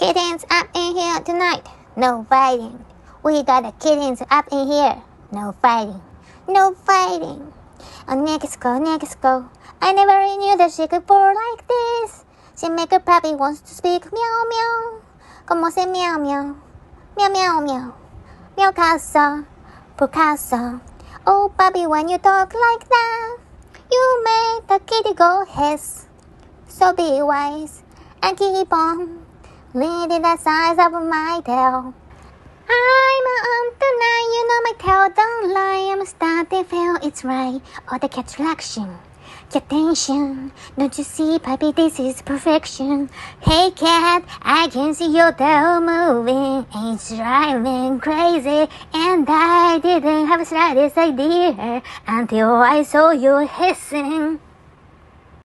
Kittens up in here tonight. No fighting. We got the kittens up in here. No fighting. No fighting. Next go. I never knew that she could purr like this. She make her puppy wants to speak. Meow meow. Como se meow meow. Meow meow meow. Meow casa. Picasso. Oh puppy, when you talk like that, you make the kitty go hiss. So be wise and keep on leading the size of my tail. I'm on tonight, you know my tail don't lie. I'm starting to feel it's right. All the cat's relaxing, get tension. Don't you see, puppy, this is perfection. Hey cat, I can see your tail moving. It's driving crazy, and I didn't have the slightest idea until I saw you hissing.